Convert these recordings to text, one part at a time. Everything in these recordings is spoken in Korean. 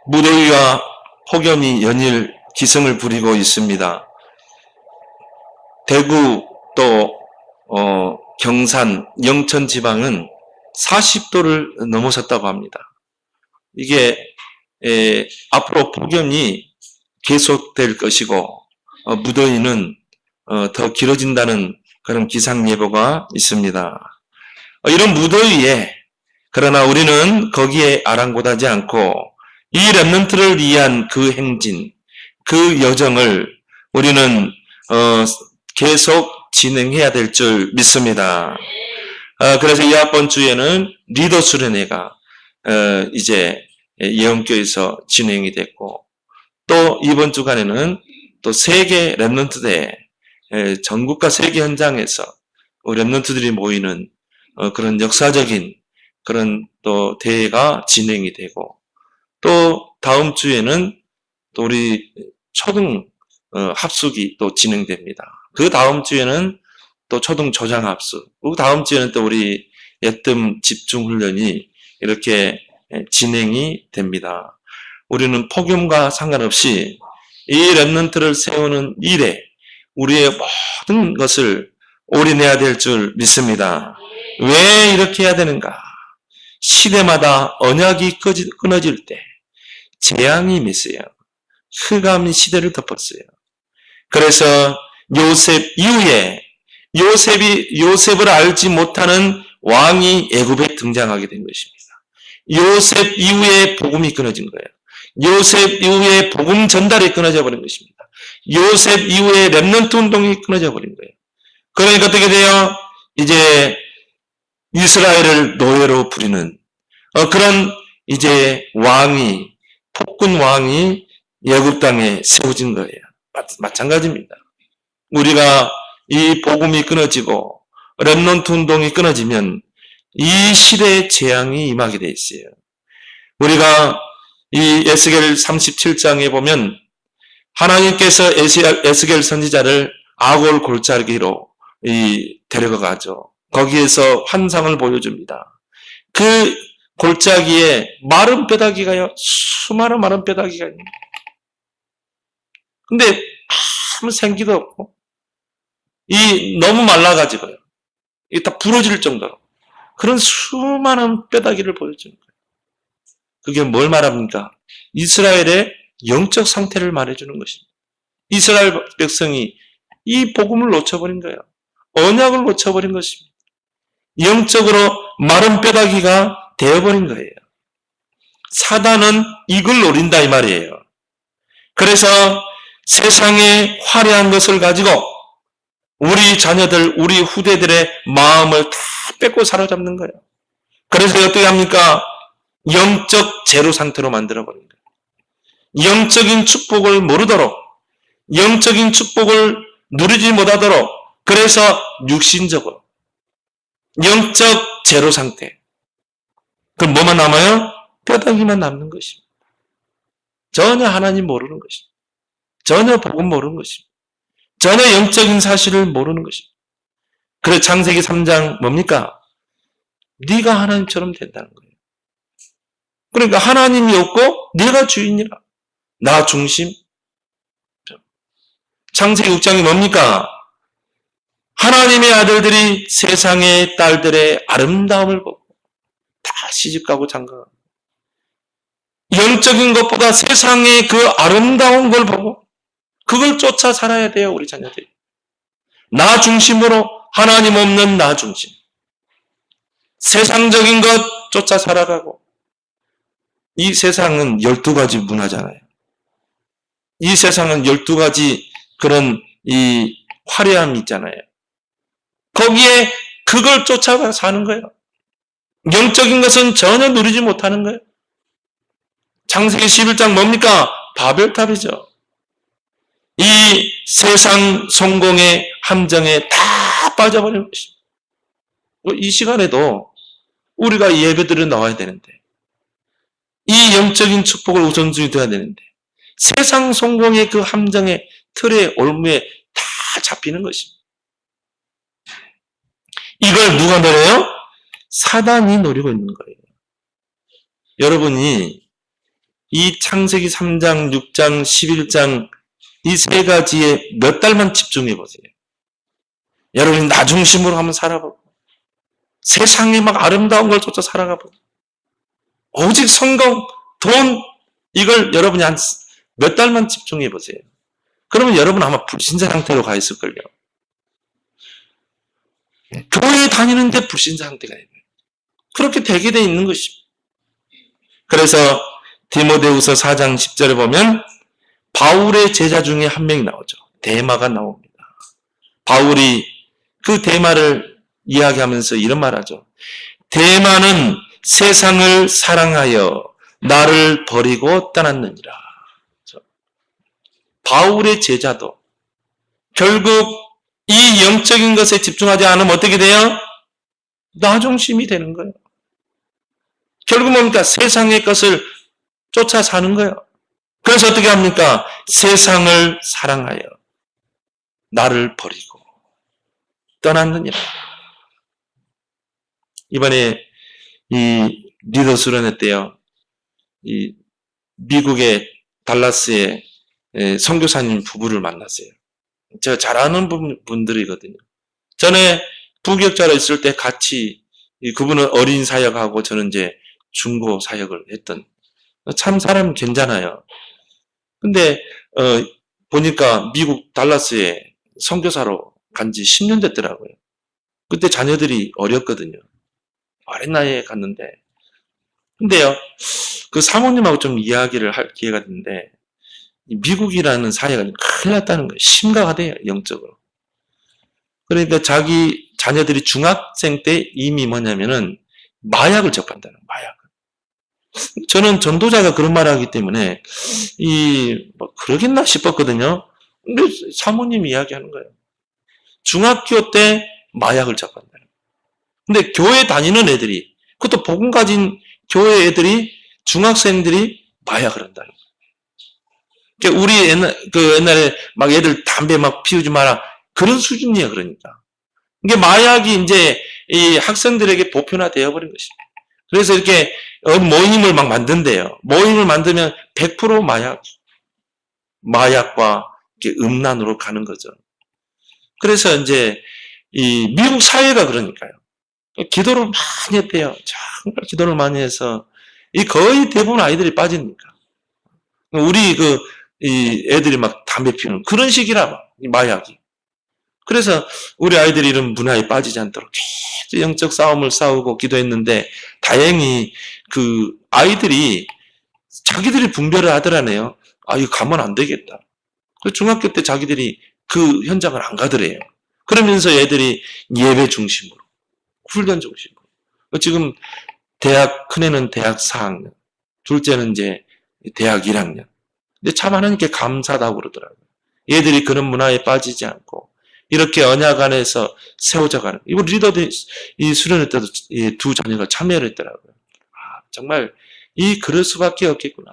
무더위와 폭염이 연일 기승을 부리고 있습니다. 대구 또 경산, 영천 지방은 40도를 넘어섰다고 합니다. 이게 앞으로 폭염이 계속될 것이고 무더위는 더 길어진다는 그런 기상 예보가 있습니다. 이런 무더위에 그러나 우리는 거기에 아랑곳하지 않고 이 렘넌트를 위한 그 행진, 그 여정을 우리는 계속 진행해야 될 줄 믿습니다. 그래서 이번 주에는 리더 수련회가 이제 예언교에서 진행이 됐고, 또 이번 주간에는 또 세계 렘넌트 대회, 전국과 세계 현장에서 렘넌트들이 모이는 그런 역사적인 그런 또 대회가 진행이 되고, 또 다음 주에는 또 우리 초등 합숙이 또 진행됩니다. 그 다음 주에는 또 초등 조장 합숙, 그 다음 주에는 또 우리 예뜸 집중 훈련이 이렇게 진행이 됩니다. 우리는 폭염과 상관없이 이 렘넌트를 세우는 일에 우리의 모든 것을 올인해야 될 줄 믿습니다. 왜 이렇게 해야 되는가? 시대마다 언약이 끊어질 때 재앙이 임했어요. 흑암이 시대를 덮었어요. 그래서 요셉 이후에 요셉을 알지 못하는 왕이 애굽에 등장하게 된 것입니다. 요셉 이후에 복음이 끊어진 거예요. 요셉 이후에 복음 전달이 끊어져 버린 것입니다. 요셉 이후에 렘넌트 운동이 끊어져 버린 거예요. 그러니까 어떻게 돼요? 이제 이스라엘을 노예로 부리는 그런 이제 폭군 왕이 애굽 땅에 세워진 거예요. 마찬가지입니다. 우리가 이 복음이 끊어지고 렘넌트 운동이 끊어지면 이 시대의 재앙이 임하게 돼 있어요. 우리가 이 에스겔 37장에 보면 하나님께서 에스겔 선지자를 아골 골짜기로 데려가 가죠. 거기에서 환상을 보여줍니다. 그 골짜기에 마른 뼈다귀가요, 수많은 마른 뼈다귀가 있는 거예요. 근데 아무 생기도 없고, 너무 말라가지고요. 이게 다 부러질 정도로. 그런 수많은 뼈다귀를 보여주는 거예요. 그게 뭘 말합니까? 이스라엘의 영적 상태를 말해주는 것입니다. 이스라엘 백성이 이 복음을 놓쳐버린 거예요. 언약을 놓쳐버린 것입니다. 영적으로 마른 뼈다귀가 되어버린 거예요. 사단은 이걸 노린다 이 말이에요. 그래서 세상의 화려한 것을 가지고 우리 자녀들, 우리 후대들의 마음을 다 뺏고 사로잡는 거예요. 그래서 어떻게 합니까? 영적 제로 상태로 만들어버린 거예요. 영적인 축복을 모르도록, 영적인 축복을 누리지 못하도록, 그래서 육신적으로 영적 제로 상태. 그럼 뭐만 남아요? 뼈다귀만 남는 것입니다. 전혀 하나님 모르는 것입니다. 전혀 복음 모르는 것입니다. 전혀 영적인 사실을 모르는 것입니다. 그래서 창세기 3장 뭡니까? 네가 하나님처럼 된다는 거예요. 그러니까 하나님이 없고 네가 주인이라. 나 중심. 창세기 6장이 뭡니까? 하나님의 아들들이 세상의 딸들의 아름다움을 보고 다 시집가고 장가가고, 영적인 것보다 세상의 그 아름다운 걸 보고 그걸 쫓아 살아야 돼요, 우리 자녀들이. 나 중심으로, 하나님 없는 나 중심. 세상적인 것 쫓아 살아가고, 이 세상은 12가지 문화잖아요. 이 세상은 12가지 그런 이 화려함이 있잖아요. 거기에 그걸 쫓아가 사는 거예요. 영적인 것은 전혀 누리지 못하는 거예요. 창세기 11장 뭡니까? 바벨탑이죠. 이 세상 성공의 함정에 다 빠져버린 것입니다. 이 시간에도 우리가 예배드려 나와야 되는데, 이 영적인 축복을 우선순위 돼야 되는데, 세상 성공의 그 함정의 틀에 올무에 다 잡히는 것입니다. 이걸 누가 노려요? 사단이 노리고 있는 거예요. 여러분이 이 창세기 3장, 6장, 11장 이 세 가지에 몇 달만 집중해 보세요. 여러분이 나 중심으로 한번 살아보고 세상에 막 아름다운 걸 쫓아 살아가보고 오직 성공, 돈 이걸 여러분이 한 몇 달만 집중해 보세요. 그러면 여러분 아마 불신자 상태로 가 있을걸요. 교회 다니는데 불신자 상태가 있는 거예요. 그렇게 되게 돼 있는 것입니다. 그래서 디모데후서 4장 10절에 보면 바울의 제자 중에 한 명이 나오죠. 데마가 나옵니다. 바울이 그 데마를 이야기하면서 이런 말하죠. 데마는 세상을 사랑하여 나를 버리고 떠났느니라. 바울의 제자도 결국 이 영적인 것에 집중하지 않으면 어떻게 돼요? 나 중심이 되는 거예요. 결국 뭡니까? 세상의 것을 쫓아 사는 거예요. 그래서 어떻게 합니까? 세상을 사랑하여 나를 버리고 떠났느니라. 이번에 이 리더 수련회 때요. 이 미국의 달라스에 선교사님 부부를 만났어요. 제가 잘 아는 분들이거든요. 전에 부교육자로 있을 때 같이 그분은 어린 사역하고 저는 이제 중고 사역을 했던 참 사람 괜찮아요. 근데 보니까 미국 달라스에 선교사로 간 지 10년 됐더라고요. 그때 자녀들이 어렸거든요. 어린 나이에 갔는데 근데요 그 사모님하고 좀 이야기를 할 기회가 됐는데 미국이라는 사회가 큰일 났다는 거예요. 심각하대요, 영적으로. 그러니까 자기 자녀들이 중학생 때 이미 뭐냐면은 마약을 접한다는 거예요, 마약을. 저는 전도자가 그런 말을 하기 때문에 뭐 그러겠나 싶었거든요. 근데 사모님이 이야기하는 거예요. 중학교 때 마약을 접한다는 거예요. 근데 교회 다니는 애들이, 그것도 복음 가진 교회 애들이, 중학생들이 마약을 한다는 거예요. 그러니까 우리 옛날에 막 애들 담배 막 피우지 마라. 그런 수준이에요, 그러니까. 이게 마약이 이제 이 학생들에게 보편화되어 버린 것입니다. 그래서 이렇게 모임을 막 만든대요. 모임을 만들면 100% 마약과 이렇게 음란으로 가는 거죠. 그래서 이제 이 미국 사회가 그러니까요. 기도를 많이 했대요. 정말 기도를 많이 해서 이 거의 대부분 아이들이 빠지니까. 우리 이 애들이 막 담배 피우는 그런 식이라 이 마약이. 그래서 우리 아이들이 이런 문화에 빠지지 않도록 계속 영적 싸움을 싸우고 기도했는데 다행히 그 아이들이 자기들이 분별을 하더라네요. 아, 이거 가면 안 되겠다. 그 중학교 때 자기들이 그 현장을 안 가더래요. 그러면서 애들이 예배 중심으로, 훈련 중심으로. 지금 큰애는 대학 4학년, 둘째는 이제 대학 1학년. 근데 참 하나님께 감사하다고 그러더라고요. 얘들이 그런 문화에 빠지지 않고 이렇게 언약 안에서 세워져가는. 이거 리더들 이 수련회 때도 이 두 자녀가 참여를 했더라고요. 아, 정말 그럴 수밖에 없겠구나.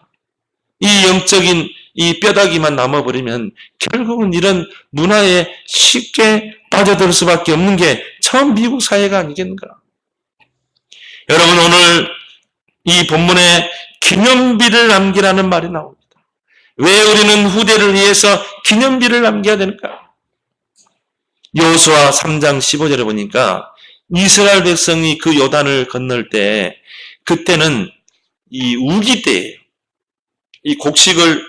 이 영적인 이 뼈다귀만 남아버리면 결국은 이런 문화에 쉽게 빠져들 수밖에 없는 게 처음 미국 사회가 아니겠는가. 여러분 오늘 이 본문에 기념비를 남기라는 말이 나옵니다. 왜 우리는 후대를 위해서 기념비를 남겨야 될까? 여호수아 3장 15절에 보니까 이스라엘 백성이 그 요단을 건널 때 그때는 이 우기 때예요. 이 곡식을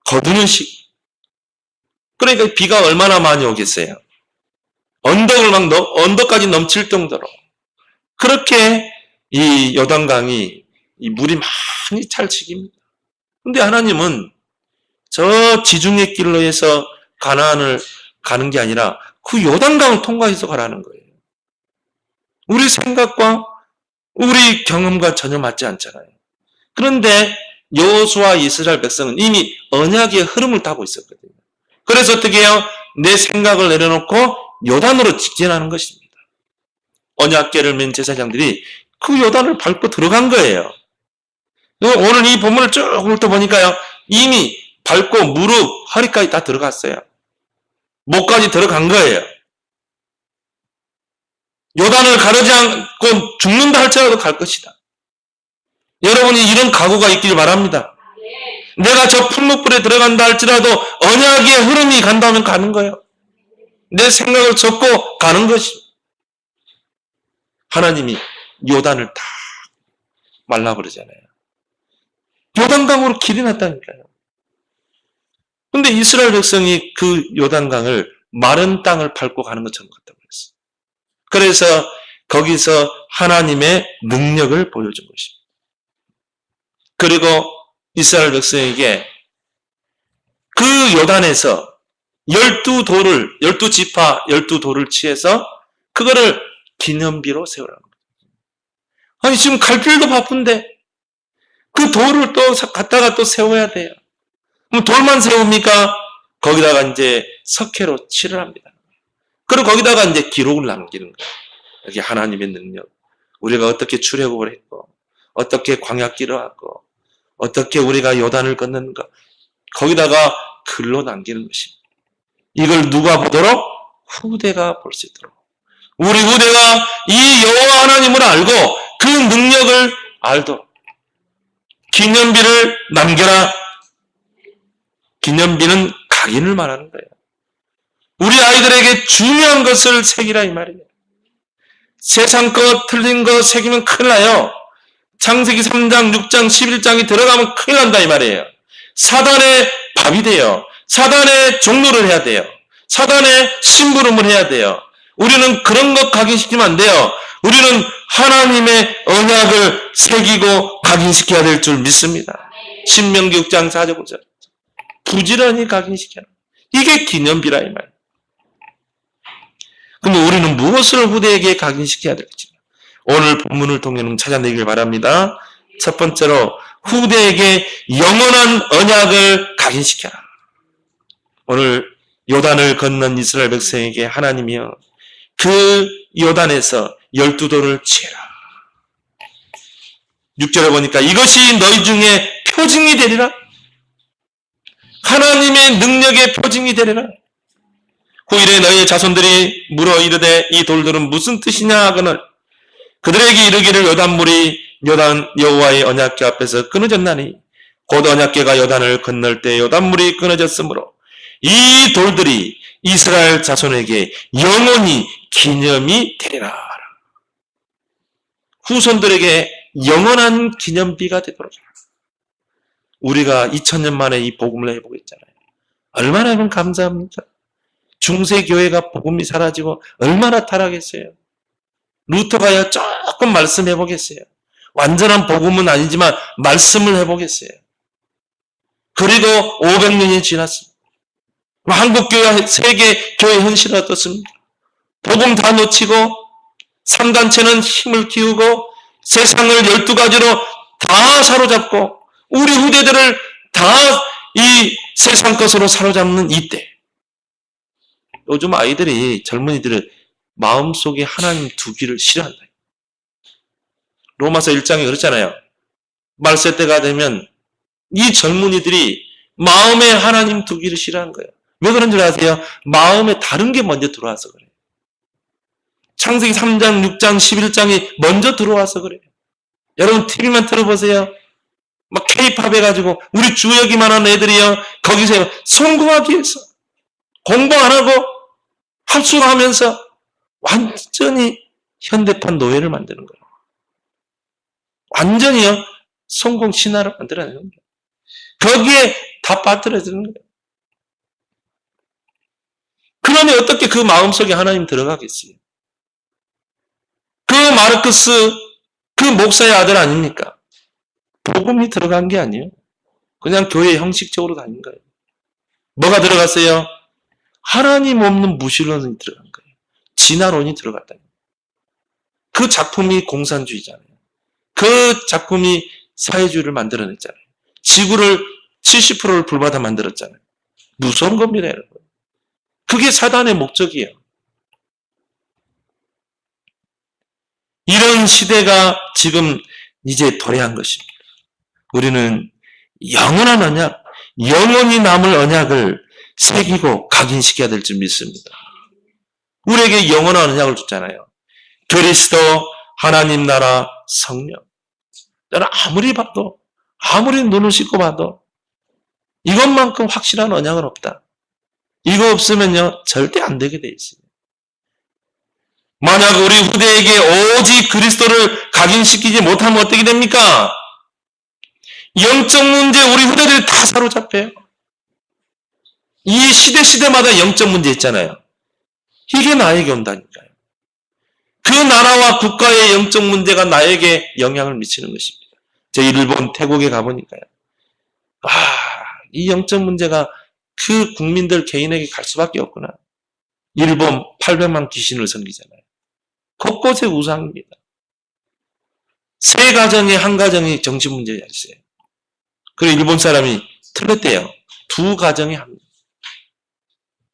거두는 시기. 그러니까 비가 얼마나 많이 오겠어요. 언덕까지 넘칠 정도로 그렇게 이 요단강이 이 물이 많이 찰치깁니다. 근데 하나님은 저 지중해 길로 해서 가나안을 가는 게 아니라 그 요단강을 통과해서 가라는 거예요. 우리 생각과 우리 경험과 전혀 맞지 않잖아요. 그런데 여호수아 이스라엘 백성은 이미 언약의 흐름을 타고 있었거든요. 그래서 어떻게 해요? 내 생각을 내려놓고 요단으로 직진하는 것입니다. 언약궤를 맨 제사장들이 그 요단을 밟고 들어간 거예요. 오늘 이 본문을 쭉 훑어보니까요. 이미 밟고 무릎, 허리까지 다 들어갔어요. 목까지 들어간 거예요. 요단을 가르지 않고 죽는다 할지라도 갈 것이다. 여러분이 이런 각오가 있길 바랍니다. 내가 저 풀무불에 들어간다 할지라도 언약의 흐름이 간다면 가는 거예요. 내 생각을 접고 가는 것이. 하나님이 요단을 다 말라버리잖아요. 요단강으로 길이 났다니까요. 근데 이스라엘 백성이 그 요단강을 마른 땅을 밟고 가는 것처럼 갔다고 그랬어요. 그래서 거기서 하나님의 능력을 보여준 것입니다. 그리고 이스라엘 백성에게 그 요단에서 12돌을, 12지파, 12돌을 취해서 그거를 기념비로 세우라는 거예요. 아니, 지금 갈 길도 바쁜데 그 돌을 또 갖다가 또 세워야 돼요. 그럼 돌만 세웁니까? 거기다가 이제 석회로 칠을 합니다. 그리고 거기다가 이제 기록을 남기는 거예요. 여기 하나님의 능력, 우리가 어떻게 출애굽을 했고, 어떻게 광야길을 왔고, 어떻게 우리가 요단을 건너는가, 거기다가 글로 남기는 것입니다. 이걸 누가 보도록? 후대가 볼 수 있도록. 우리 후대가 이 여호와 하나님을 알고 그 능력을 알도록 기념비를 남겨라. 기념비는 각인을 말하는 거예요. 우리 아이들에게 중요한 것을 새기라 이 말이에요. 세상 거 틀린 거 새기면 큰일 나요. 창세기 3장, 6장, 11장이 들어가면 큰일 난다 이 말이에요. 사단의 밥이 돼요. 사단의 종로를 해야 돼요. 사단의 심부름을 해야 돼요. 우리는 그런 것 각인시키면 안 돼요. 우리는 하나님의 언약을 새기고 각인시켜야 될 줄 믿습니다. 신명기 6장 4절 5절. 부지런히 각인시켜라. 이게 기념비라 이 말이에요. 그럼 우리는 무엇을 후대에게 각인시켜야 될지 오늘 본문을 통해는 찾아내길 바랍니다. 첫 번째로 후대에게 영원한 언약을 각인시켜라. 오늘 요단을 건넌 이스라엘 백성에게 하나님이여 그 요단에서 12돌을 취해라. 6절에 보니까 이것이 너희 중에 표징이 되리라. 하나님의 능력의 표징이 되리라. 후일에 너희의 자손들이 물어 이르되 이 돌들은 무슨 뜻이냐 하거늘 그들에게 이르기를 요단물이 요단 여호와의 언약궤 앞에서 끊어졌나니 곧 언약궤가 요단을 건널 때 요단물이 끊어졌으므로 이 돌들이 이스라엘 자손에게 영원히 기념이 되리라. 후손들에게 영원한 기념비가 되도록 우리가 2000년 만에 이 복음을 해보겠잖아요. 얼마나 하면 감사합니까? 중세교회가 복음이 사라지고 얼마나 타락했어요. 루터가야 조금 말씀해보겠어요. 완전한 복음은 아니지만 말씀을 해보겠어요. 그리고 500년이 지났습니다. 한국교회, 세계교회 현실은 어떻습니까? 복음 다 놓치고 3단체는 힘을 키우고 세상을 12가지로 다 사로잡고 우리 후대들을 다 이 세상 것으로 사로잡는 이때 요즘 아이들이 젊은이들은 마음속에 하나님 두기를 싫어한다. 로마서 1장에 그렇잖아요. 말세 때가 되면 이 젊은이들이 마음에 하나님 두기를 싫어하는 거예요. 왜 그런 줄 아세요? 마음에 다른 게 먼저 들어와서 그래요. 창세기 3장, 6장, 11장이 먼저 들어와서 그래요. 여러분 TV만 틀어보세요. 막 K-팝 해가지고 우리 주역이만 한 애들이요. 거기서 성공하기 위해서 공부 안 하고 합숙하면서 완전히 현대판 노예를 만드는 거예요. 완전히요. 성공 신화를 만들어내는 거예요. 거기에 다 빠뜨려지는 거예요. 그러니 어떻게 그 마음속에 하나님 들어가겠어요? 그 마르크스 그 목사의 아들 아닙니까? 복음이 들어간 게 아니에요. 그냥 교회 형식적으로 다닌 거예요. 뭐가 들어갔어요? 하나님 없는 무신론이 들어간 거예요. 진화론이 들어갔다. 그 작품이 공산주의잖아요. 그 작품이 사회주의를 만들어냈잖아요. 지구를 70%를 불마다 만들었잖아요. 무서운 겁니다, 여러분. 그게 사단의 목적이에요. 이런 시대가 지금 이제 도래한 것입니다. 우리는 영원한 언약, 영원히 남을 언약을 새기고 각인시켜야 될 줄 믿습니다. 우리에게 영원한 언약을 줬잖아요. 그리스도, 하나님 나라, 성령. 저는 아무리 봐도, 아무리 눈을 씻고 봐도 이것만큼 확실한 언약은 없다. 이거 없으면요, 절대 안 되게 돼 있어요. 만약 우리 후대에게 오직 그리스도를 각인시키지 못하면 어떻게 됩니까? 영적 문제 우리 후대들이 다 사로잡혀요. 이 시대마다 영적 문제 있잖아요. 이게 나에게 온다니까요. 그 나라와 국가의 영적 문제가 나에게 영향을 미치는 것입니다. 저 일본, 태국에 가보니까요. 이 영적 문제가 그 국민들 개인에게 갈 수밖에 없구나. 일본 800만 귀신을 섬기잖아요. 곳곳에 우상입니다. 세 가정에 한 가정이 정신 문제가 있어요. 그리고 일본 사람이 틀렸대요. 두 가정에 한 명.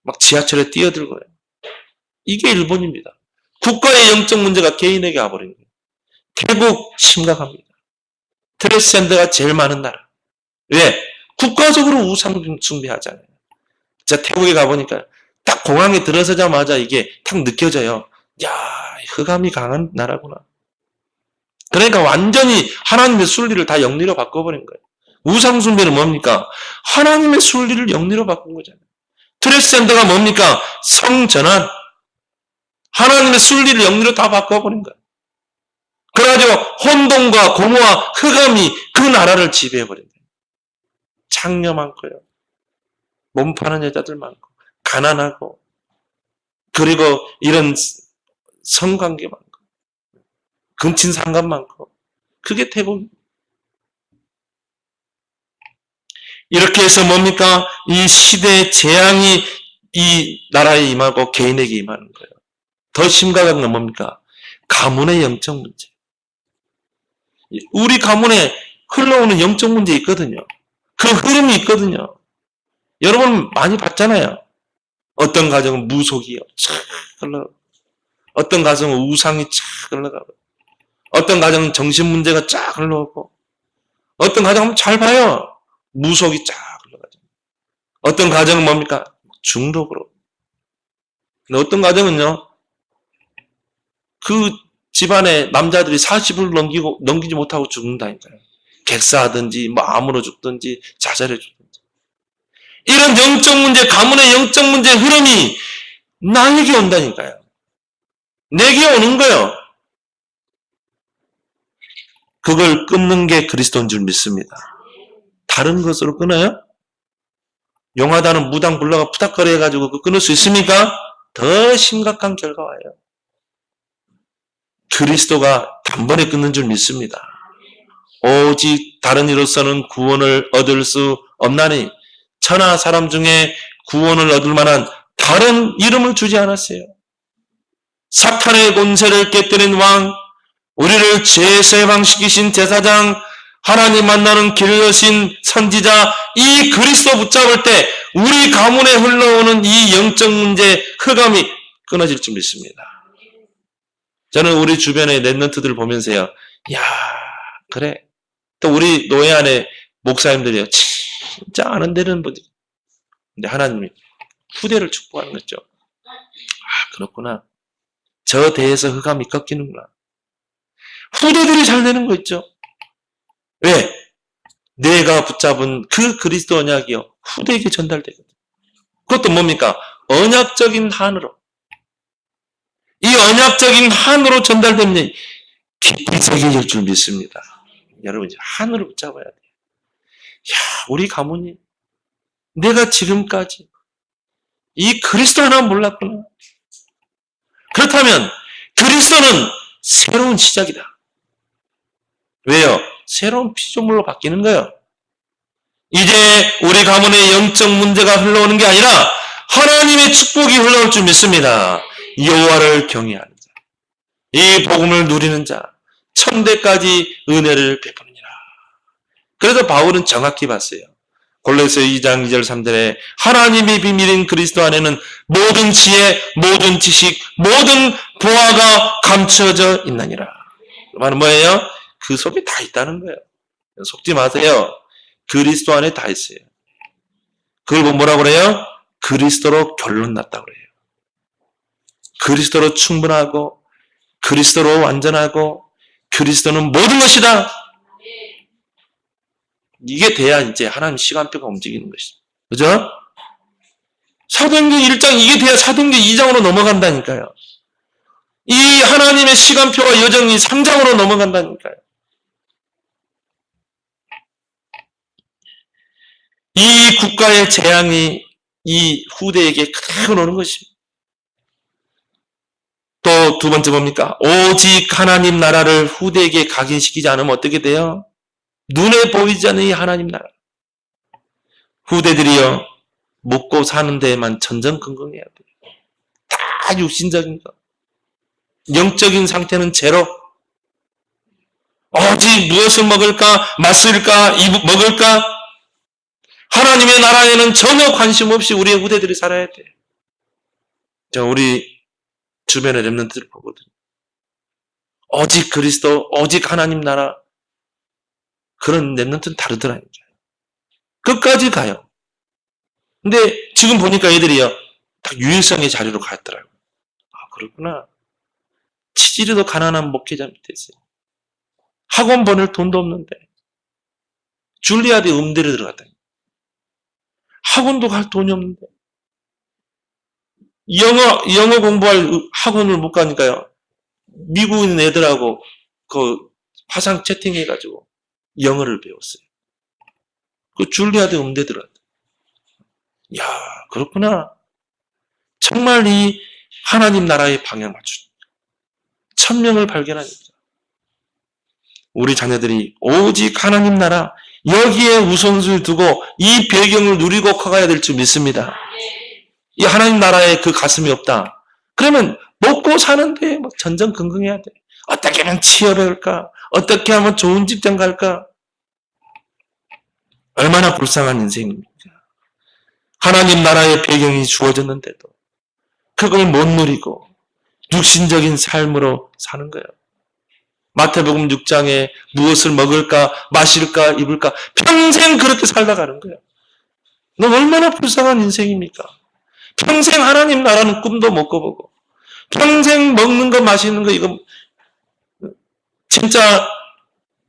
막 지하철에 뛰어들고요. 이게 일본입니다. 국가의 영적 문제가 개인에게 와버린 거예요. 태국 심각합니다. 트랜스젠더가 제일 많은 나라. 왜? 국가적으로 우상 숭배하잖아요. 제가 태국에 가보니까 딱 공항에 들어서자마자 이게 딱 느껴져요. 야, 흑암이 강한 나라구나. 그러니까 완전히 하나님의 순리를 다 영리로 바꿔버린 거예요. 우상 숭배는 뭡니까? 하나님의 순리를 영리로 바꾼 거잖아요. 트랜스젠더가 뭡니까? 성전환. 하나님의 순리를 영리로 다 바꿔버린 거예요. 그래가지고 혼돈과 공허와 흑암이 그 나라를 지배해버린 거예요. 창녀 많고요. 몸 파는 여자들 많고 가난하고 그리고 이런 성관계 많고 근친상간 많고 그게 태국입니다. 이렇게 해서 뭡니까? 이 시대의 재앙이 이 나라에 임하고 개인에게 임하는 거예요. 더 심각한 건 뭡니까? 가문의 영적 문제. 우리 가문에 흘러오는 영적 문제 있거든요. 그 흐름이 있거든요. 여러분 많이 봤잖아요. 어떤 가정은 무속이요. 촥 흘러가고 어떤 가정은 우상이 촥 흘러가고 어떤 가정은 정신 문제가 쫙 흘러오고 어떤 가정은 잘 봐요. 무속이 쫙 흘러가죠. 어떤 가정은 뭡니까? 중독으로. 근데 어떤 가정은요. 그 집안에 남자들이 40을 넘기지 못하고 죽는다니까요. 객사하든지 뭐 암으로 죽든지 자살해 죽든지. 이런 영적 문제, 가문의 영적 문제 흐름이 나에게 온다니까요. 내게 오는 거예요. 그걸 끊는 게 그리스도인 줄 믿습니다. 다른 것으로 끊어요? 용하다는 무당 불러가 푸닥거리 해가지고 그거 끊을 수 있습니까? 더 심각한 결과가 와요. 그리스도가 단번에 끊는 줄 믿습니다. 오직 다른 이로서는 구원을 얻을 수 없나니 천하 사람 중에 구원을 얻을 만한 다른 이름을 주지 않았어요. 사탄의 권세를 깨뜨린 왕, 우리를 죄에서 해방시키신 제사장, 하나님 만나는 길을 여신 선지자, 이 그리스도 붙잡을 때 우리 가문에 흘러오는 이 영적 문제 흑암이 끊어질 줄 믿습니다. 저는 우리 주변의 랩런트들을 보면서요. 야, 그래. 또 우리 노예 안에 목사님들이요. 진짜 아는 데는 뭐지. 근데 하나님이 후대를 축복하는 거죠. 그렇구나. 저 대에서 흑암이 꺾이는구나. 후대들이 잘 되는 거 있죠. 왜? 내가 붙잡은 그 그리스도 언약이요. 후대에게 전달되거든. 그것도 뭡니까? 언약적인 한으로. 이 언약적인 한으로 전달되면 깊이 새겨질 줄 믿습니다. 여러분, 이제 한으로 붙잡아야 돼요. 야, 우리 가문이 내가 지금까지 이 그리스도 하나 몰랐구나. 그렇다면 그리스도는 새로운 시작이다. 왜요? 새로운 피조물로 바뀌는 거예요. 이제 우리 가문의 영적 문제가 흘러오는 게 아니라 하나님의 축복이 흘러올 줄 믿습니다. 여호와를 경외하는 자, 이 복음을 누리는 자, 천대까지 은혜를 베푸느니라. 그래서 바울은 정확히 봤어요. 골로새 2장 2절 3절에 하나님의 비밀인 그리스도 안에는 모든 지혜, 모든 지식, 모든 보화가 감추어져 있느니라. 그 말은 뭐예요? 그 속에 다 있다는 거예요. 속지 마세요. 그리스도 안에 다 있어요. 그걸 뭐라고 그래요? 그리스도로 결론 났다고 그래요. 그리스도로 충분하고 그리스도로 완전하고 그리스도는 모든 것이다. 이게 돼야 이제 하나님 시간표가 움직이는 것이죠. 그죠? 사도행전 1장 이게 돼야 사도행전 2장으로 넘어간다니까요. 이 하나님의 시간표가 여정이 3장으로 넘어간다니까요. 이 국가의 재앙이 이 후대에게 크게 오는 것입니다. 또 두 번째 뭡니까? 오직 하나님 나라를 후대에게 각인시키지 않으면 어떻게 돼요? 눈에 보이지 않는 이 하나님 나라. 후대들이요, 먹고 사는 데에만 전전긍긍해야 돼요. 다 육신적인 거. 영적인 상태는 제로. 오직 무엇을 먹을까, 마실까, 먹을까? 하나님의 나라에는 전혀 관심 없이 우리의 후대들이 살아야 돼요. 자, 우리 주변의 렘넌트들 보거든요. 오직 그리스도, 오직 하나님 나라. 그런 렘넌트는 다르더라니까요. 끝까지 가요. 근데 지금 보니까 애들이요, 다 유일성의 자리로 갔더라고요. 아, 그렇구나. 치질이도 가난한 목회자 밑에 있어요. 학원 보낼 돈도 없는데 줄리아드 음대를 들어갔다. 학원도 갈 돈이 없는데 영어 공부할 학원을 못 가니까요. 미국인 애들하고 그 화상 채팅해가지고 영어를 배웠어요. 그 줄리아드 음대 들어갔다. 야, 그렇구나. 정말 이 하나님 나라의 방향 맞추는 천명을 발견하니까 우리 자녀들이 오직 하나님 나라 여기에 우선순위를 두고 이 배경을 누리고 커가야 될 줄 믿습니다. 이 하나님 나라에 그 가슴이 없다. 그러면 먹고 사는데 막 전전긍긍해야 돼. 어떻게 하면 취업을 할까? 어떻게 하면 좋은 직장 갈까? 얼마나 불쌍한 인생입니까? 하나님 나라의 배경이 주어졌는데도 그걸 못 누리고 육신적인 삶으로 사는 거예요. 마태복음 6장에 무엇을 먹을까, 마실까, 입을까 평생 그렇게 살다 가는 거예요. 너 얼마나 불쌍한 인생입니까? 평생 하나님 나라는 꿈도 못 꿔보고 평생 먹는 거 마시는 거 이거 진짜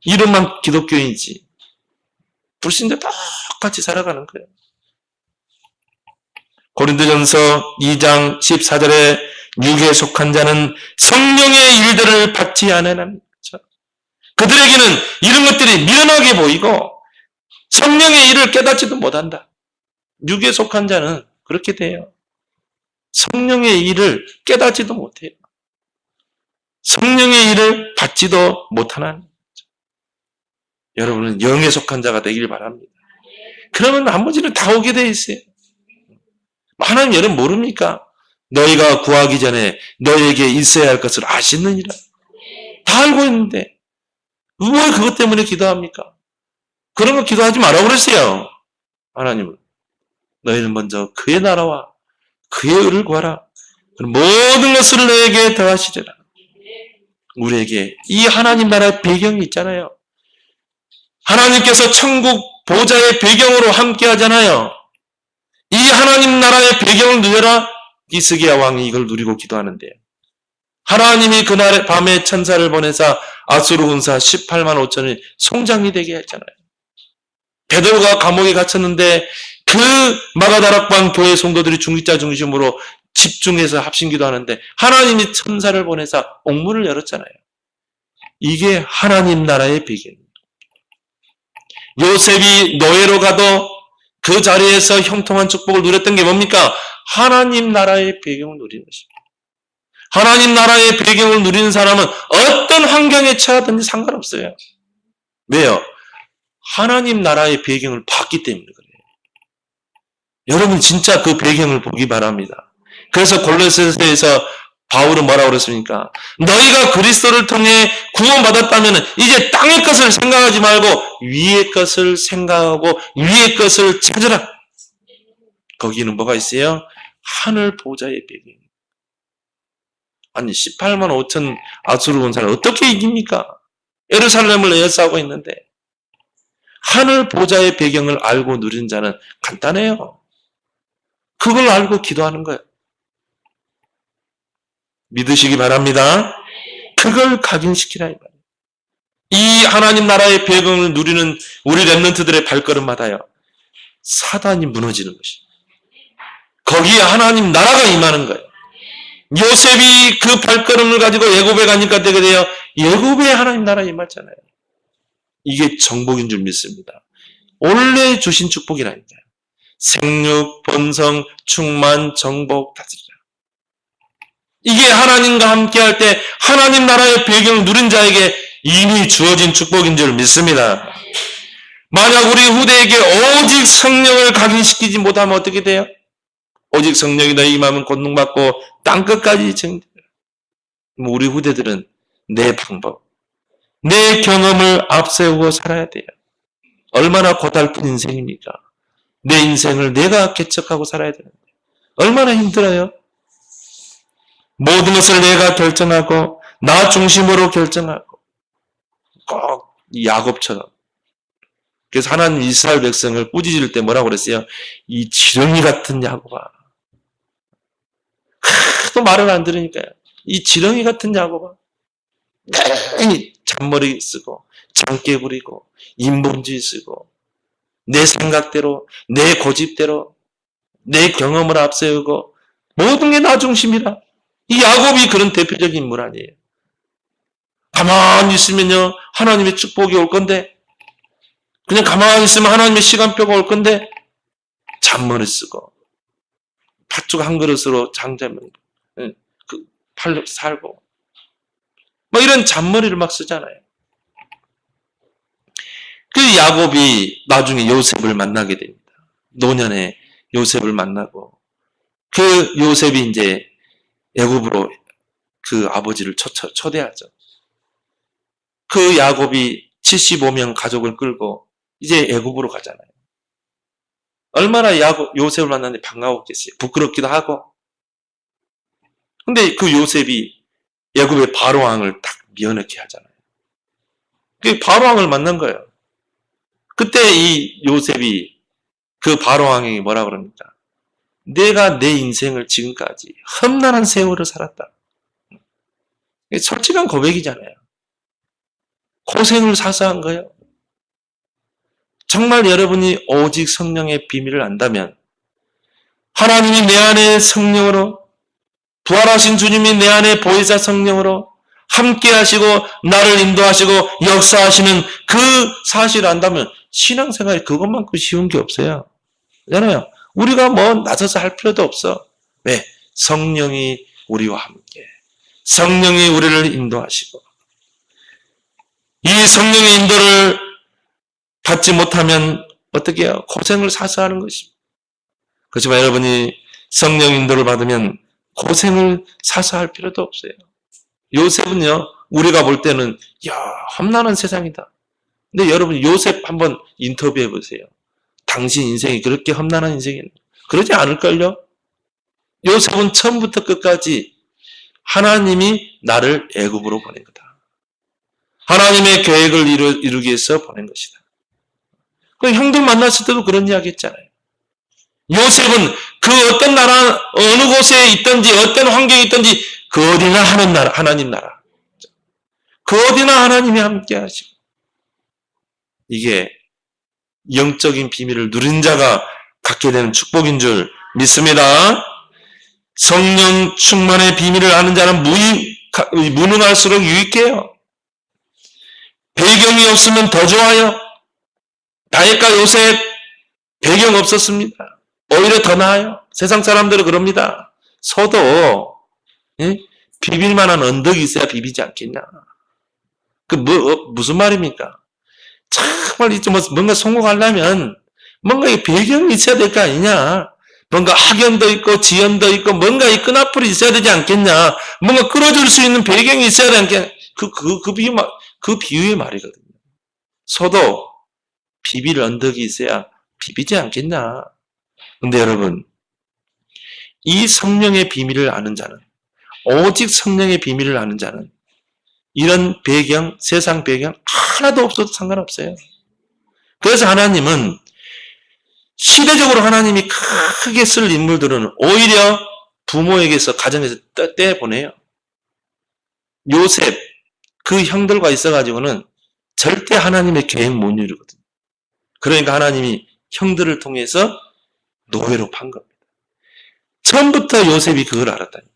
이름만 기독교인이지 불신자 똑같이 살아가는 거예요. 고린도전서 2장 14절에 육에 속한 자는 성령의 일들을 받지 않으나니 그들에게는 이런 것들이 미련하게 보이고 성령의 일을 깨닫지도 못한다. 육에 속한 자는 그렇게 돼요. 성령의 일을 깨닫지도 못해요. 성령의 일을 받지도 못하는 여러분은 영에 속한 자가 되길 바랍니다. 그러면 나머지는 다 오게 돼 있어요. 하나님 여러분 모릅니까? 너희가 구하기 전에 너희에게 있어야 할 것을 아시느니라. 다 알고 있는데 왜 그것 때문에 기도합니까? 그런 거 기도하지 말라고 그랬어요. 하나님은 너희는 먼저 그의 나라와 그의 의를 구하라. 모든 것을 너에게 더하시리라. 우리에게 이 하나님 나라의 배경이 있잖아요. 하나님께서 천국 보좌의 배경으로 함께 하잖아요. 이 하나님 나라의 배경을 누려라. 히스기야 왕이 이걸 누리고 기도하는데요. 하나님이 그날 밤에 천사를 보내사 아수르 군사 18만 5천이 송장이 되게 했잖아요. 베드로가 감옥에 갇혔는데 그 마가다락방 교회 성도들이 중직자 중심으로 집중해서 합심기도하는데 하나님이 천사를 보내사 옥문을 열었잖아요. 이게 하나님 나라의 배경입니다. 요셉이 노예로 가도 그 자리에서 형통한 축복을 누렸던 게 뭡니까? 하나님 나라의 배경을 누리는 것입니다. 하나님 나라의 배경을 누리는 사람은 어떤 환경에 처하든지 상관없어요. 왜요? 하나님 나라의 배경을 봤기 때문에 그래요. 여러분 진짜 그 배경을 보기 바랍니다. 그래서 골로새서에서 바울은 뭐라고 그랬습니까? 너희가 그리스도를 통해 구원받았다면 이제 땅의 것을 생각하지 말고 위의 것을 생각하고 위의 것을 찾으라. 거기는 뭐가 있어요? 하늘 보좌의 배경. 아니 18만 5천 아수르 군사를 어떻게 이깁니까? 예루살렘을 에워싸고 있는데 하늘 보좌의 배경을 알고 누리는 자는 간단해요. 그걸 알고 기도하는 거예요. 믿으시기 바랍니다. 그걸 각인시키라 이 말이에요. 이 하나님 나라의 배경을 누리는 우리 렘넌트들의 발걸음마다요, 사단이 무너지는 것이. 거기에 하나님 나라가 임하는 거예요. 요셉이 그 발걸음을 가지고 애굽에 가니까 되게 돼요. 애굽에 하나님 나라 임하잖아요. 이게 정복인 줄 믿습니다. 원래 주신 축복이라니까요. 생육, 번성, 충만, 정복, 다스리라. 이게 하나님과 함께할 때 하나님 나라의 배경을 누린 자에게 이미 주어진 축복인 줄 믿습니다. 만약 우리 후대에게 오직 성령을 각인시키지 못하면 어떻게 돼요? 오직 성령이 너희 임하면 권능받고 땅끝까지 증대해요. 우리 후대들은 내 방법, 내 경험을 앞세우고 살아야 돼요. 얼마나 고달픈 인생입니까? 내 인생을 내가 개척하고 살아야 되는데 얼마나 힘들어요? 모든 것을 내가 결정하고 나 중심으로 결정하고 꼭 야곱처럼. 그래서 하나님 이스라엘 백성을 꾸짖을 때 뭐라고 그랬어요? 이 지렁이 같은 야곱아. 또 말을 안 들으니까요. 이 지렁이 같은 야곱아. 괜히 잔머리 쓰고 장깨 부리고 인본주의 쓰고 내 생각대로 내 고집대로 내 경험을 앞세우고 모든 게 나 중심이라. 이 야곱이 그런 대표적인 인물 아니에요. 가만히 있으면요 하나님의 축복이 올 건데, 그냥 가만히 있으면 하나님의 시간표가 올 건데 잔머리 쓰고 팥죽 한 그릇으로 장자면 그 팔로 살고 뭐 이런 잔머리를 막 쓰잖아요. 그 야곱이 나중에 요셉을 만나게 됩니다. 노년에 요셉을 만나고 그 요셉이 이제 애굽으로 그 아버지를 초대하죠. 그 야곱이 75명 가족을 끌고 이제 애굽으로 가잖아요. 얼마나 요셉을 만났는데 반가웠겠어요. 부끄럽기도 하고. 근데 그 요셉이 애굽의 바로왕을 딱 미어넣게 하잖아요. 그 바로왕을 만난 거예요. 그때 이 요셉이 그 바로왕에게 뭐라 그럽니까? 내가 내 인생을 지금까지 험난한 세월을 살았다. 솔직한 고백이잖아요. 고생을 사서 한 거예요. 정말 여러분이 오직 성령의 비밀을 안다면 하나님이 내 안에 성령으로, 부활하신 주님이 내 안에 보혜사 성령으로 함께 하시고 나를 인도하시고 역사하시는 그 사실을 안다면 신앙생활이 그것만큼 쉬운 게 없어요. 그렇잖아요. 우리가 뭐 나서서 할 필요도 없어. 왜? 성령이 우리와 함께, 성령이 우리를 인도하시고, 이 성령의 인도를 받지 못하면 어떻게 해요? 고생을 사서 하는 것입니다. 그렇지만 여러분이 성령 인도를 받으면 고생을 사서 할 필요도 없어요. 요셉은요, 우리가 볼 때는 험난한 세상이다. 근데 여러분 요셉 한번 인터뷰해 보세요. 당신 인생이 그렇게 험난한 인생이냐? 그러지 않을걸요? 요셉은 처음부터 끝까지 하나님이 나를 애굽으로 보낸 거다. 하나님의 계획을 이루기 위해서 보낸 것이다. 그 형들 만났을 때도 그런 이야기 했잖아요. 요셉은 그 어떤 나라, 어느 곳에 있든지, 어떤 환경에 있든지, 그 어디나 하는 나라, 하나님 나라. 그 어디나 하나님이 함께 하시고. 이게 영적인 비밀을 누린 자가 갖게 되는 축복인 줄 믿습니다. 성령 충만의 비밀을 아는 자는 무능할수록 유익해요. 배경이 없으면 더 좋아요. 다윗과 요셉 배경 없었습니다. 오히려 더 나아요. 세상 사람들은 그럽니다. 서도 비빌 만한 언덕이 있어야 비비지 않겠냐. 무슨 말입니까? 정말 뭔가 성공하려면 뭔가 배경이 있어야 될 거 아니냐. 뭔가 학연도 있고 지연도 있고 뭔가 이 끈앞풀이 있어야 되지 않겠냐. 뭔가 끌어줄 수 있는 배경이 있어야 되지 않겠냐. 그 비유의 말이거든요. 서도 비빌 언덕이 있어야 비비지 않겠냐. 근데 여러분, 이 성령의 비밀을 아는 자는, 오직 성령의 비밀을 아는 자는 이런 배경, 세상 배경 하나도 없어도 상관없어요. 그래서 하나님은 시대적으로 하나님이 크게 쓸 인물들은 오히려 부모에게서, 가정에서 떼보내요. 요셉, 그 형들과 있어가지고는 절대 하나님의 계획 못 이루거든요. 그러니까 하나님이 형들을 통해서 노예로 판 겁니다. 처음부터 요셉이 그걸 알았다니까.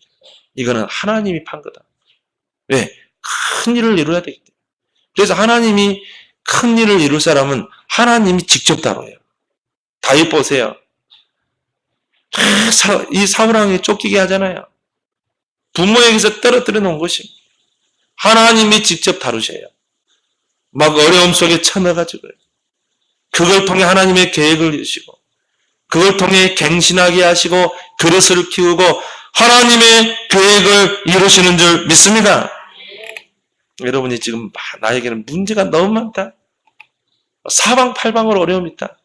이거는 하나님이 판 거다. 왜? 큰 일을 이루어야 되기 때문에. 그래서 하나님이 큰 일을 이룰 사람은 하나님이 직접 다뤄요. 다윗 보세요. 이 사울왕에 쫓기게 하잖아요. 부모에게서 떨어뜨려 놓은 것이 하나님이 직접 다루셔요. 막 어려움 속에 쳐넣어가지고요. 그걸 통해 하나님의 계획을 이루시고 그걸 통해 갱신하게 하시고 그릇을 키우고 하나님의 계획을 이루시는 줄 믿습니다. 여러분이 지금 나에게는 문제가 너무 많다. 사방팔방으로 어려움이 있다.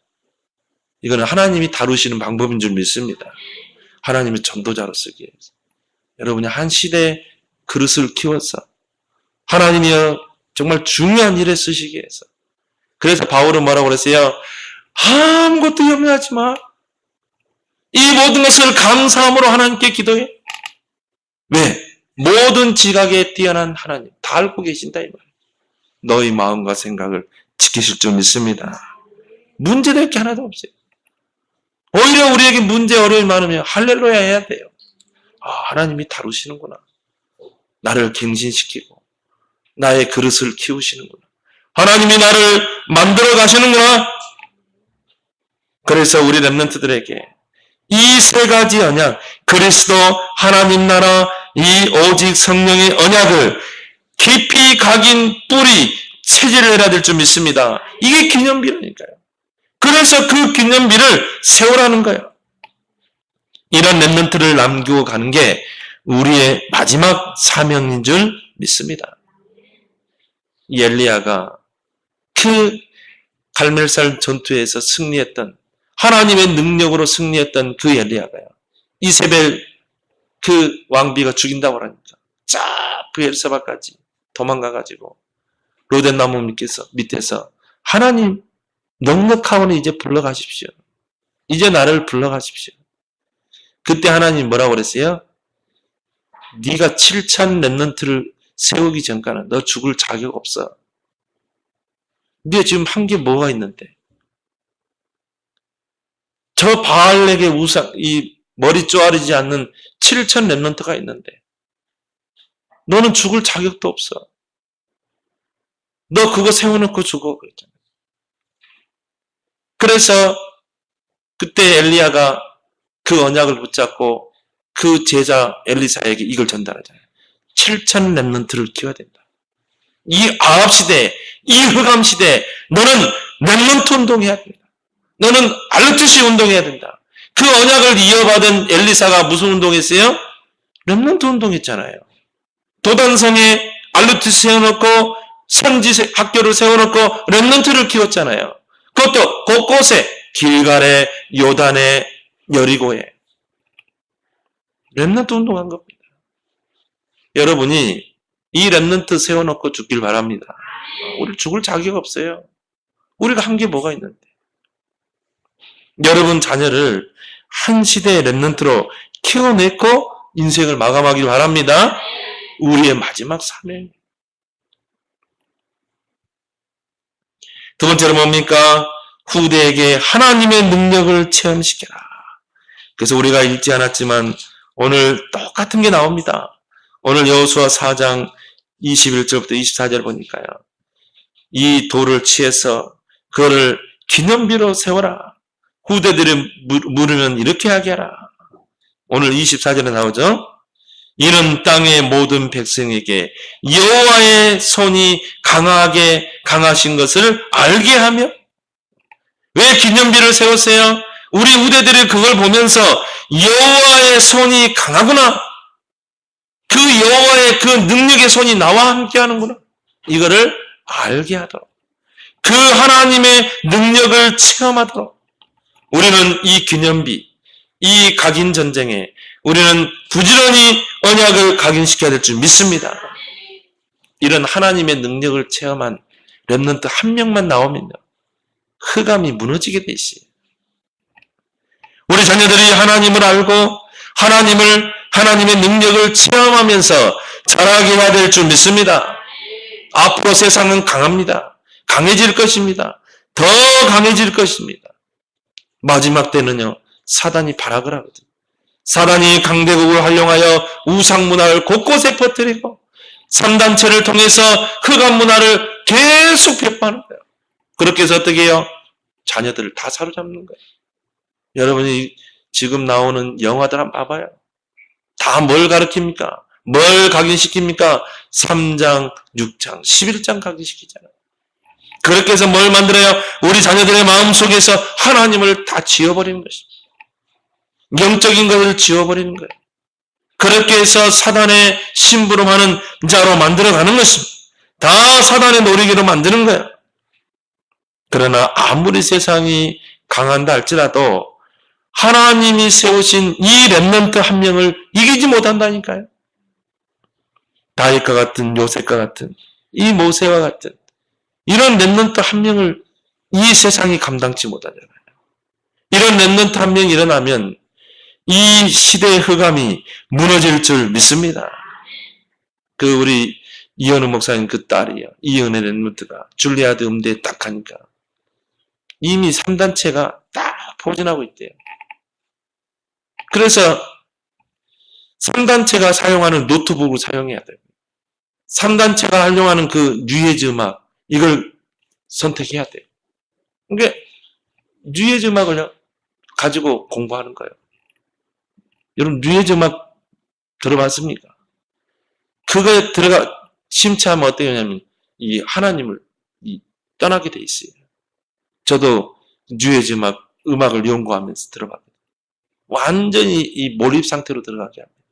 이거는 하나님이 다루시는 방법인 줄 믿습니다. 하나님의 전도자로 쓰기 위해서. 여러분이 한 시대에 그릇을 키워서 하나님이 정말 중요한 일에 쓰시기 위해서. 그래서 바울은 뭐라고 그랬어요? 아무것도 염려하지 마. 이 모든 것을 감사함으로 하나님께 기도해. 왜? 모든 지각에 뛰어난 하나님 다 알고 계신다 이 말이에요. 너희 마음과 생각을 지키실 줄 믿습니다. 문제될 게 하나도 없어요. 오히려 우리에게 문제 어려움이 많으면 할렐루야 해야 돼요. 하나님이 다루시는구나. 나를 갱신시키고 나의 그릇을 키우시는구나. 하나님이 나를 만들어 가시는구나. 그래서 우리 렘넌트들에게 이 세 가지 언약, 그리스도, 하나님 나라, 이 오직 성령의 언약을 깊이 각인 뿌리, 체질을 해야 될 줄 믿습니다. 이게 기념비라니까요. 그래서 그 기념비를 세우라는 거예요. 이런 렘넌트를 남기고 가는 게 우리의 마지막 사명인 줄 믿습니다. 이 엘리야가 그 갈멜살 전투에서 승리했던 하나님의 능력으로 승리했던 그 엘리야가요. 이세벨 그 왕비가 죽인다고 하니까 그 엘사바까지 도망가가지고 로덴나무 밑에서 하나님 넉넉하오니 이제 불러가십시오. 이제 나를 불러가십시오. 그때 하나님 뭐라고 그랬어요? 네가 7천 렘넌트를 세우기 전까지는 너 죽을 자격 없어. 네가 지금 한 게 뭐가 있는데? 저 바알에게 이 머리 쪼아리지 않는 7천 렘넌트가 있는데 너는 죽을 자격도 없어. 너 그거 세워놓고 죽어 그랬잖아. 그래서 그때 엘리야가 그 언약을 붙잡고 그 제자 엘리사에게 이걸 전달하잖아요. 7천 렘넌트를 키워야 된다. 이 아합 시대, 이 흑암 시대, 너는 렘넌트 운동해야 된다. 너는 알루트시 운동해야 된다. 그 언약을 이어받은 엘리사가 무슨 운동했어요? 렘넌트 운동했잖아요. 도단성에 알루트시 세워놓고 선지 학교를 세워놓고 렘넌트를 키웠잖아요. 그것도 곳곳에 길갈에, 요단에, 여리고에 렘넌트 운동한 겁니다. 여러분이 이 렘넌트 세워놓고 죽길 바랍니다. 우리 죽을 자격 없어요. 우리가 한 게 뭐가 있는데. 여러분 자녀를 한 시대의 렘넌트로 키워내고 인생을 마감하길 바랍니다. 우리의 마지막 사명. 두 번째로 뭡니까? 후대에게 하나님의 능력을 체험시켜라. 그래서 우리가 읽지 않았지만 오늘 똑같은 게 나옵니다. 오늘 여호수아 4장 21절부터 24절 보니까요. 이 돌을 취해서 그거를 기념비로 세워라. 후대들이 물으면 이렇게 하게 하라. 오늘 24절에 나오죠. 이는 땅의 모든 백성에게 여호와의 손이 강하신 것을 알게 하며. 왜 기념비를 세웠어요? 우리 후대들이 그걸 보면서 여호와의 손이 강하구나. 그 여호와의 그 능력의 손이 나와 함께 하는구나. 이거를 알게 하도록. 그 하나님의 능력을 체험하도록. 우리는 이 기념비, 이 각인 전쟁에 우리는 부지런히 언약을 각인시켜야 될 줄 믿습니다. 이런 하나님의 능력을 체험한 렘넌트 한 명만 나오면요. 흑암이 무너지게 돼 있어요. 우리 자녀들이 하나님을 알고 하나님의 능력을 체험하면서 자라게 해야 될 줄 믿습니다. 앞으로 세상은 강합니다. 강해질 것입니다. 더 강해질 것입니다. 마지막 때는요, 사단이 발악을 하거든요. 사단이 강대국을 활용하여 우상 문화를 곳곳에 퍼뜨리고 3단체를 통해서 흑암 문화를 계속 배포하는 거예요. 그렇게 해서 어떻게 해요? 자녀들을 다 사로잡는 거예요. 여러분이 지금 나오는 영화들 한번 봐봐요. 다 뭘 가르칩니까? 뭘 각인시킵니까? 3장, 6장, 11장 각인시키잖아요. 그렇게 해서 뭘 만들어요? 우리 자녀들의 마음속에서 하나님을 다 지워버리는 것입니다. 영적인 것을 지워버리는 거예요. 그렇게 해서 사단의 심부름하는 자로 만들어가는 것입니다. 다 사단의 노리기로 만드는 거예요. 그러나 아무리 세상이 강한다 할지라도 하나님이 세우신 이 렘넌트 한 명을 이기지 못한다니까요. 다윗과 같은, 요셉과 같은, 이 모세와 같은 이런 렘넌트 한 명을 이 세상이 감당치 못하잖아요. 이런 렘넌트 한 명이 일어나면 이 시대의 흑암이 무너질 줄 믿습니다. 그 우리 이현우 목사님 그 딸이요, 이은혜 렘넌트가 줄리아드 음대에 딱 하니까 이미 3단체가 딱 포진하고 있대요. 그래서 3단체가 사용하는 노트북을 사용해야 돼요. 3단체가 활용하는 그 뉴에이지 음악, 이걸 선택해야 돼요. 그러니까 뉴에이지 음악을 가지고 공부하는 거예요. 여러분 뉴에이지 음악 들어봤습니까? 그거에 심취하면 어떻게 하냐면 이 하나님을 떠나게 돼 있어요. 저도 뉴에이지 음악을 연구하면서 들어봤거든요. 완전히 이 몰입 상태로 들어가게 합니다.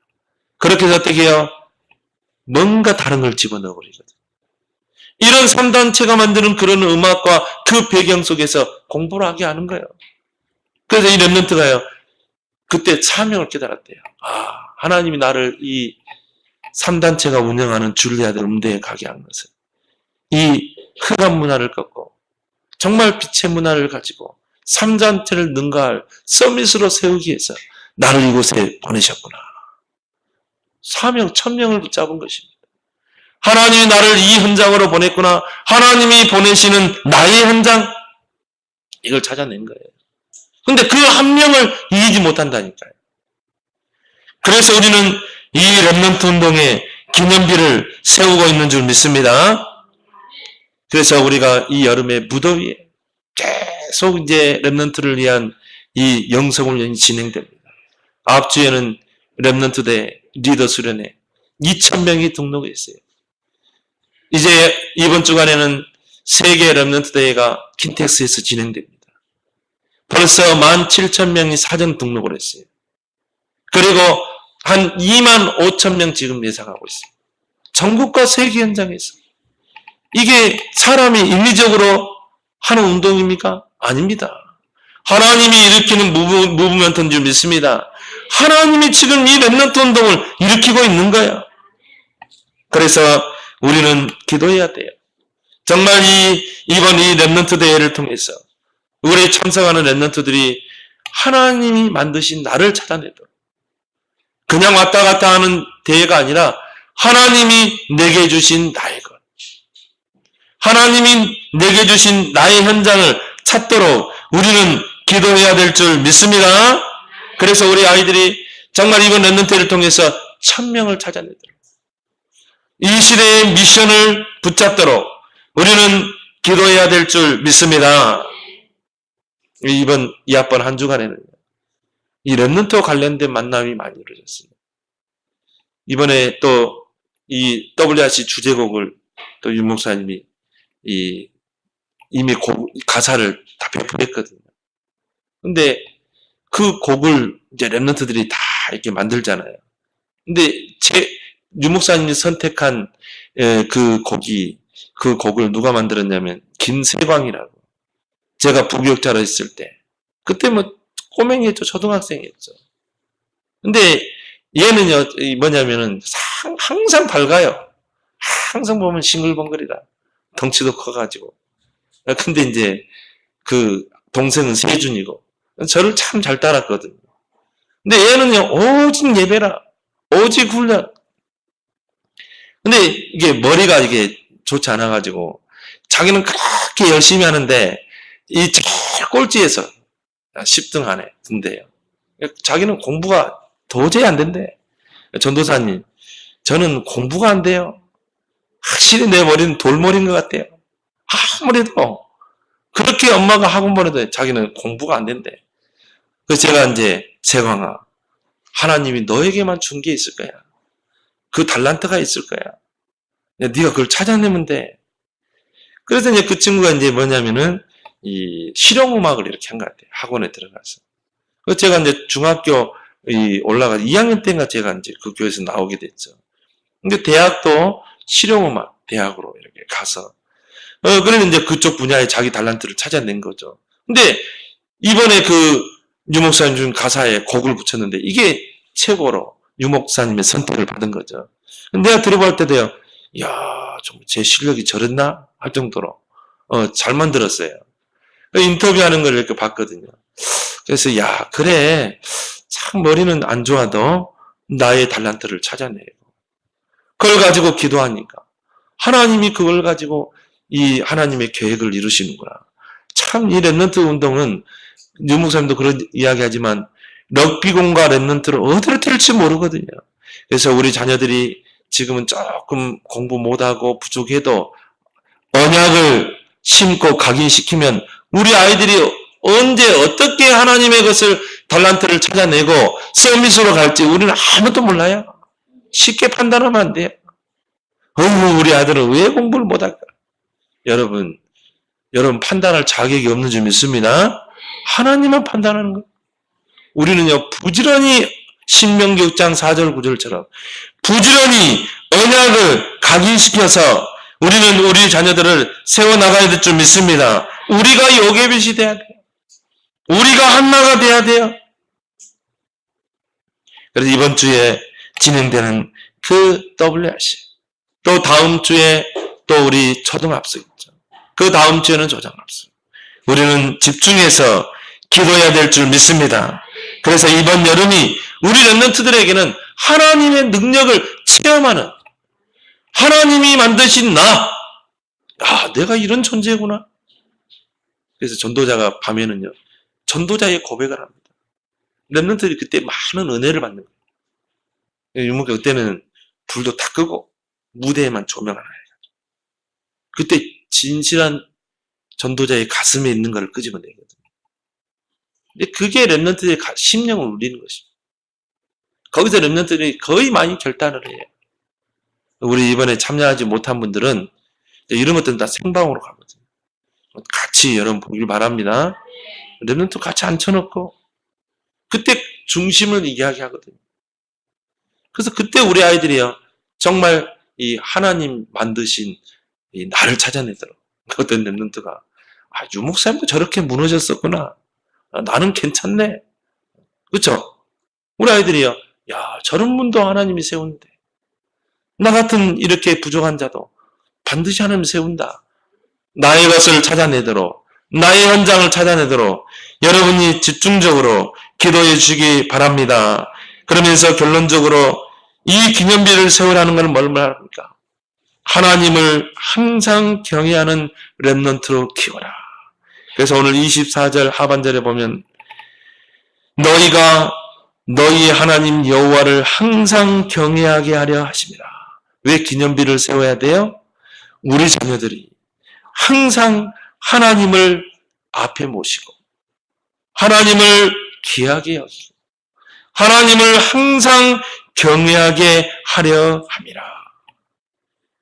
그렇게 해서 어떻게 해요? 뭔가 다른 걸 집어넣어 버리거든요. 이런 3단체가 만드는 그런 음악과 그 배경 속에서 공부를 하게 하는 거예요. 그래서 이 렘넌트가요, 그때 사명을 깨달았대요. 하나님이 나를 이 3단체가 운영하는 줄리아드 음대에 가게 한 것은 이 흑암 문화를 꺾고 정말 빛의 문화를 가지고 3단체를 능가할 서밋으로 세우기 위해서 나를 이곳에 보내셨구나. 사명, 천명을 붙잡은 것입니다. 하나님이 나를 이 현장으로 보냈구나. 하나님이 보내시는 나의 현장, 이걸 찾아낸 거예요. 근데 그 한 명을 이기지 못한다니까요. 그래서 우리는 이 렘넌트 운동의 기념비를 세우고 있는 줄 믿습니다. 그래서 우리가 이 여름에 무더위에 계속 이제 렘넌트를 위한 이 영성훈련이 진행됩니다. 앞주에는 렘넌트 대 리더 수련회 2,000명이 등록했어요. 이제 이번 주간에는 세계 렘넌트 대회가 킨텍스에서 진행됩니다. 벌써 17,000명이 사전 등록을 했어요. 그리고 한 25,000명 지금 예상하고 있습니다. 전국과 세계 현장에서. 이게 사람이 인위적으로 하는 운동입니까? 아닙니다. 하나님이 일으키는 무브먼트인 줄 믿습니다. 하나님이 지금 이 렘넌트 운동을 일으키고 있는 거예요. 그래서 우리는 기도해야 돼요. 정말 이번 이 렘넌트 대회를 통해서 우리 참석하는 렘넌트들이 하나님이 만드신 나를 찾아내도록, 그냥 왔다 갔다 하는 대회가 아니라 하나님이 내게 주신 나의 것, 하나님이 내게 주신 나의 현장을 찾도록 우리는 기도해야 될 줄 믿습니다. 그래서 우리 아이들이 정말 이번 렘넌트를 통해서 1,000명을 찾아내도록, 이 시대의 미션을 붙잡도록 우리는 기도해야 될 줄 믿습니다. 이번 이 학번 한 주간에는 이 렘넌트와 관련된 만남이 많이 이루어졌습니다. 이번에 또 이 WRC 주제곡을 또 윤 목사님이 이미 가사를 다 배포했거든요. 근데 그 곡을 이제 렘넌트들이 다 이렇게 만들잖아요. 근데 윤 목사님이 선택한 그 곡을 누가 만들었냐면 김세광이라고. 제가 부교육자로 있을 때, 그때 뭐 꼬맹이였죠. 초등학생이었죠. 근데 얘는요, 뭐냐면은 항상 밝아요. 항상 보면 싱글벙글이다. 덩치도 커가지고. 근데 이제 그 동생은 세준이고, 저를 참 잘 따랐거든요. 근데 얘는요, 오직 예배라, 오직 훈련. 근데 이게 머리가 이게 좋지 않아가지고 자기는 그렇게 열심히 하는데 이 제일 꼴찌에서 10등 안에 든대요. 자기는 공부가 도저히 안 된대. 전도사님, 저는 공부가 안 돼요. 확실히 내 머리는 돌머리인 것 같아요. 아무래도 그렇게 엄마가 학원 보내도 자기는 공부가 안 된대. 그래서 제가 이제 세광아, 하나님이 너에게만 준 게 있을 거야. 그 달란트가 있을 거야. 네가 그걸 찾아내면 돼. 그래서 이제 그 친구가 이제 뭐냐면은 이 실용음악을 이렇게 한 것 같아요. 학원에 들어가서. 그래서 제가 이제 중학교 올라가 2학년 때인가 제가 이제 그 교회에서 나오게 됐죠. 근데 대학도 실용음악 대학으로 이렇게 가서 그래서 이제 그쪽 분야에 자기 달란트를 찾아낸 거죠. 근데 이번에 그 유목사님 중 가사에 곡을 붙였는데 이게 최고로 유목사님의 선택을 받은 거죠. 내가 들어볼 때도요, 이야, 정말 제 실력이 저랬나? 할 정도로, 잘 만들었어요. 인터뷰하는 걸 이렇게 봤거든요. 그래서, 야, 그래. 참 머리는 안 좋아도 나의 달란트를 찾아내고. 그걸 가지고 기도하니까. 하나님이 그걸 가지고 이 하나님의 계획을 이루시는구나. 참 이 랩런트 운동은 유목사님도 그런 이야기 하지만 럭비공과 랩런트를 어디로 튈지 모르거든요. 그래서 우리 자녀들이 지금은 조금 공부 못하고 부족해도 언약을 심고 각인시키면 우리 아이들이 언제 어떻게 하나님의 것을 달란트를 찾아내고 서밋으로 갈지 우리는 아무도 몰라요. 쉽게 판단하면 안 돼요. 우리 아들은 왜 공부를 못할까? 여러분 판단할 자격이 없는 줄 믿습니다. 하나님만 판단하는 거예요. 우리는요, 부지런히 신명기 6장 4절 9절처럼 부지런히 언약을 각인시켜서 우리는 우리 자녀들을 세워나가야 될 줄 믿습니다. 우리가 요괴빛이 돼야 돼요. 우리가 한나가 돼야 돼요. 그래서 이번 주에 진행되는 그 WRC, 또 다음 주에 또 우리 초등학습 있죠. 그 다음 주에는 조장학습. 우리는 집중해서 기도해야 될 줄 믿습니다. 그래서 이번 여름이 우리 랩런트들에게는 하나님의 능력을 체험하는, 하나님이 만드신 내가 이런 존재구나. 그래서 전도자가 밤에는요, 전도자의 고백을 합니다. 랩런트들이 그때 많은 은혜를 받는 거예요. 유목사 그때는 불도 다 끄고 무대에만 조명 하나 해가지고 그때 진실한 전도자의 가슴에 있는 걸 끄집어내거든요. 근데 그게 랩런트의 심령을 울리는 것입니다. 거기서 랩런트들이 거의 많이 결단을 해요. 우리 이번에 참여하지 못한 분들은 이런 것들은 다 생방으로 가거든요. 같이 여러분 보길 바랍니다. 랩런트 같이 앉혀놓고 그때 중심을 이야기하거든요. 그래서 그때 우리 아이들이요, 정말 이 하나님 만드신 이 나를 찾아내도록 어떤 랩런트가 유목사님도 저렇게 무너졌었구나. 나는 괜찮네. 그렇죠? 우리 아이들이요, 야, 저런 분도 하나님이 세운대. 나 같은 이렇게 부족한 자도 반드시 하나님 세운다. 나의 것을 찾아내도록, 나의 현장을 찾아내도록 여러분이 집중적으로 기도해 주시기 바랍니다. 그러면서 결론적으로 이 기념비를 세우라는 것은 뭘 말합니까? 하나님을 항상 경외하는 랩런트로 키워라. 그래서 오늘 24절 하반절에 보면 너희가 너희 하나님 여호와를 항상 경외하게 하려 하십니다. 왜 기념비를 세워야 돼요? 우리 자녀들이 항상 하나님을 앞에 모시고 하나님을 귀하게 여기고 하나님을 항상 경외하게 하려 함이라.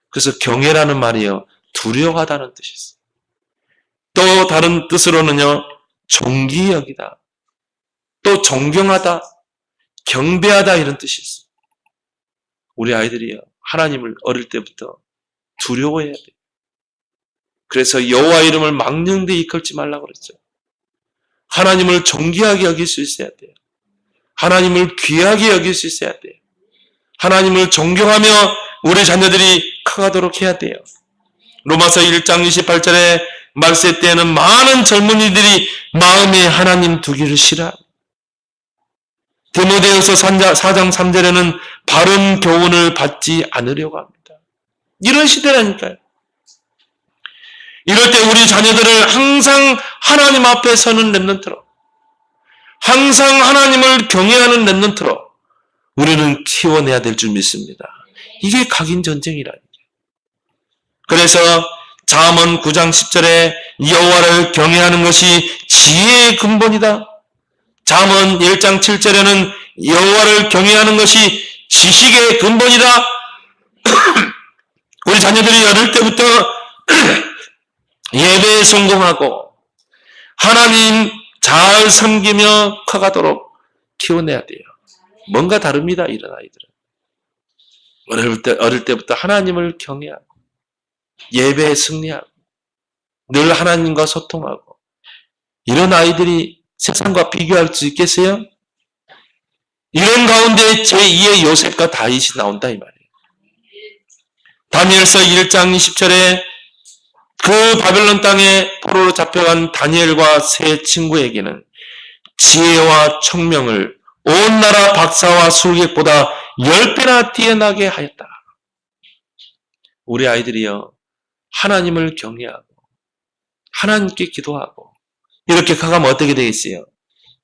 그래서 경외라는 말이요, 두려워하다는 뜻이 있어요. 또 다른 뜻으로는요, 존귀 여기다, 또 존경하다, 경배하다 이런 뜻이 있어요. 우리 아이들이요, 하나님을 어릴 때부터 두려워해야 돼요. 그래서 여호와 이름을 망령되이 이끌지 말라고 그랬죠. 하나님을 존귀하게 여길 수 있어야 돼요. 하나님을 귀하게 여길 수 있어야 돼요. 하나님을 존경하며 우리 자녀들이 커가도록 해야 돼요. 로마서 1장 28절에 말세 때에는 많은 젊은이들이 마음에 하나님 두기를 싫어합니다. 디모데후서 4장 3절에는 바른 교훈을 받지 않으려고 합니다. 이런 시대라니까요. 이럴 때 우리 자녀들을 항상 하나님 앞에 서는 렘넌트로, 항상 하나님을 경외하는 렘넌트로 우리는 키워내야 될 줄 믿습니다. 이게 각인 전쟁이라니까. 그래서 잠언 9장 10절에 여호와를 경외하는 것이 지혜의 근본이다. 잠언 1장 7절에는 여호와를 경외하는 것이 지식의 근본이다. 우리 자녀들이 어릴 때부터 예배에 성공하고 하나님 잘 섬기며 커가도록 키워내야 돼요. 뭔가 다릅니다, 이런 아이들은. 어릴 때부터 하나님을 경외하고 예배에 승리하고 늘 하나님과 소통하고, 이런 아이들이 세상과 비교할 수 있겠어요? 이런 가운데 제2의 요셉과 다윗이 나온다 이 말이에요. 다니엘서 1장 20절에 그 바벨론 땅에 포로로 잡혀간 다니엘과 세 친구에게는 지혜와 총명을 온 나라 박사와 술객보다 10배나 뛰어나게 하였다. 우리 아이들이요, 하나님을 경외하고 하나님께 기도하고 이렇게 가면 어떻게 되겠어요?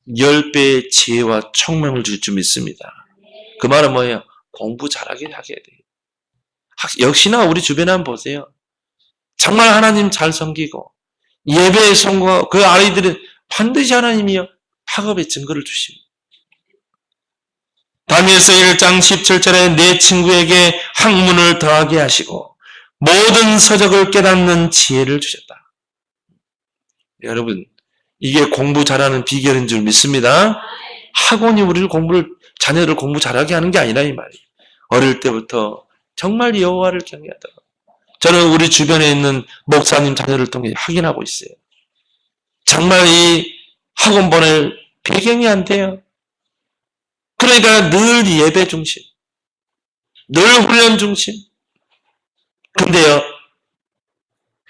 10배의 지혜와 총명을 줄 줄 믿습니다. 그 말은 뭐예요? 공부 잘하게 하게 돼요. 역시나 우리 주변에 한번 보세요. 정말 하나님 잘 섬기고 예배에 성공하고 그 아이들은 반드시 하나님이요 학업의 증거를 주십니다. 다니엘서 1장 17절에 내 친구에게 학문을 더하게 하시고 모든 서적을 깨닫는 지혜를 주셨다. 여러분, 이게 공부 잘하는 비결인 줄 믿습니다. 학원이 우리를 자녀를 공부 잘하게 하는 게 아니라 이 말이에요. 어릴 때부터 정말 여호와를 경외하다가, 저는 우리 주변에 있는 목사님 자녀를 통해 확인하고 있어요. 정말 이 학원 보낼 배경이 안 돼요. 그러니까 늘 예배 중심, 늘 훈련 중심. 근데요,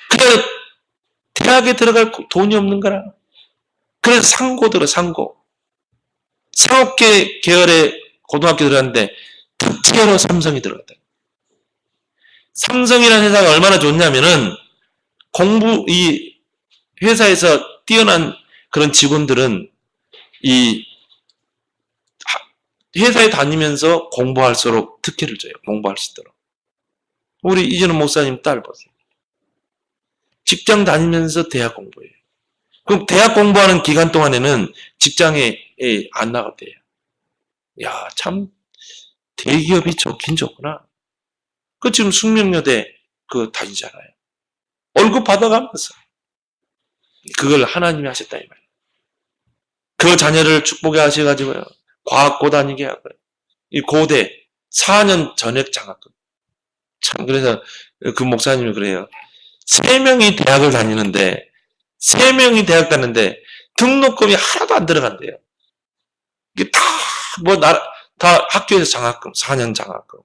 그냥 대학에 들어갈 돈이 없는 거라. 그래서 상업계 계열의 고등학교 들어갔는데 특채로 삼성이 들어갔다. 삼성이라는 회사가 얼마나 좋냐면은 이 회사에서 뛰어난 그런 직원들은 이 회사에 다니면서 공부할수록 특혜를 줘요. 공부할 수 있도록. 우리 이준호 목사님 딸 보세요. 직장 다니면서 대학 공부해요. 그럼 대학 공부하는 기간 동안에는 직장에 안 나갔대요. 야, 참 대기업이 좋긴 좋구나. 그 지금 숙명여대 다니잖아요. 월급 받아가면서. 그걸 하나님이 하셨다 이 말이에요. 그 자녀를 축복해 하셔가지고요. 과학고 다니게 하고요. 이 고대 4년 전액 장학금. 참, 그래서 그 목사님이 그래요. 3명이 대학을 다니는데 3명이 대학 다니는데 등록금이 하나도 안 들어간대요. 이게 다 학교에서 장학금, 4년 장학금.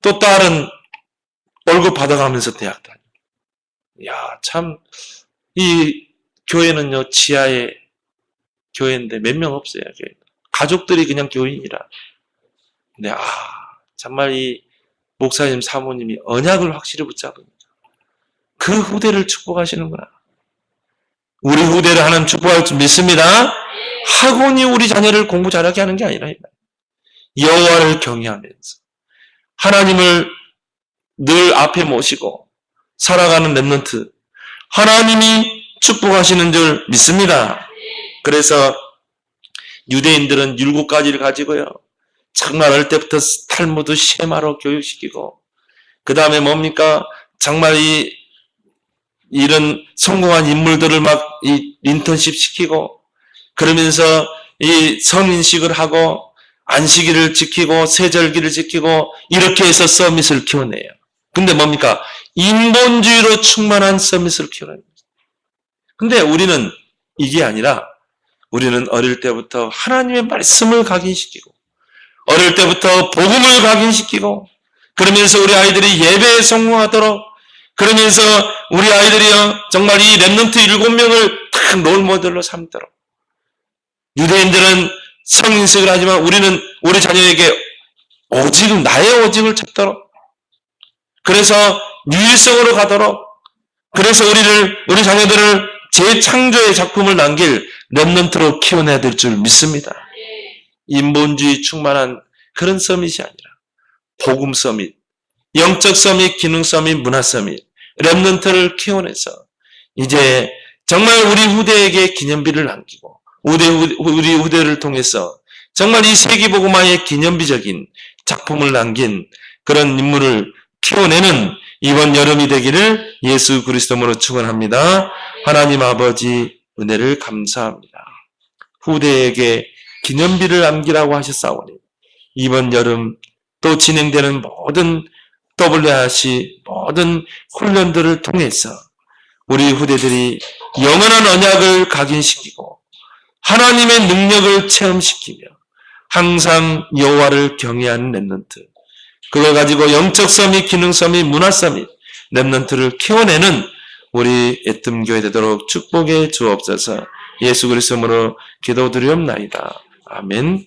또 딸은 월급 받아가면서 대학 다녀. 야, 참, 이 교회는요, 지하에 교회인데 몇 명 없어요. 가족들이 그냥 교인이라. 근데, 정말 이 목사님, 사모님이 언약을 확실히 붙잡습니다. 그 후대를 축복하시는구나. 우리 후대를 하나님 축복할 줄 믿습니다. 학원이 우리 자녀를 공부 잘하게 하는 게 아니라, 여호와를 경외하면서 하나님을 늘 앞에 모시고 살아가는 렘넌트, 하나님이 축복하시는 줄 믿습니다. 그래서 유대인들은 7가지를 가지고요. 정말 어릴 때부터 탈무드 쉐마로 교육시키고, 그 다음에 뭡니까? 정말 이런 성공한 인물들을 막 인턴십 시키고, 그러면서 이 성인식을 하고, 안식일을 지키고, 세절기를 지키고, 이렇게 해서 서밋을 키워내요. 근데 뭡니까? 인본주의로 충만한 서밋을 키워내는 거죠. 근데 우리는 이게 아니라, 우리는 어릴 때부터 하나님의 말씀을 각인시키고, 어릴 때부터 복음을 각인시키고, 그러면서 우리 아이들이 예배에 성공하도록, 그러면서 우리 아이들이요, 정말 이 렘넌트 7명을 딱 롤모델로 삼도록. 유대인들은 성인식을 하지만 우리는 우리 자녀에게 나의 오직을 찾도록. 그래서 유일성으로 가도록, 그래서 우리 자녀들을 재창조의 작품을 남길 렘넌트로 키워내야 될 줄 믿습니다. 인본주의 충만한 그런 서밋이 아니라 복음 서밋, 영적 서밋, 기능 서밋, 문화 서밋, 렘넌트를 키워내서 이제 정말 우리 후대에게 기념비를 남기고 우리 후대를 통해서 정말 이 세계복음화의 기념비적인 작품을 남긴 그런 인물을 키워내는 이번 여름이 되기를 예수 그리스도로 축원합니다. 하나님 아버지 은혜를 감사합니다. 후대에게 기념비를 남기라고 하셨사오니 이번 여름 또 진행되는 모든 WRC 모든 훈련들을 통해서 우리 후대들이 영원한 언약을 각인시키고 하나님의 능력을 체험시키며 항상 여호와를 경외하는 렘넌트, 그걸 가지고 영적 서밋, 기능 서밋, 문화 서밋 렘넌트를 키워내는 우리 애뜸교회 되도록 축복해 주옵소서. 예수 그리스도로 기도드리옵나이다. 아멘.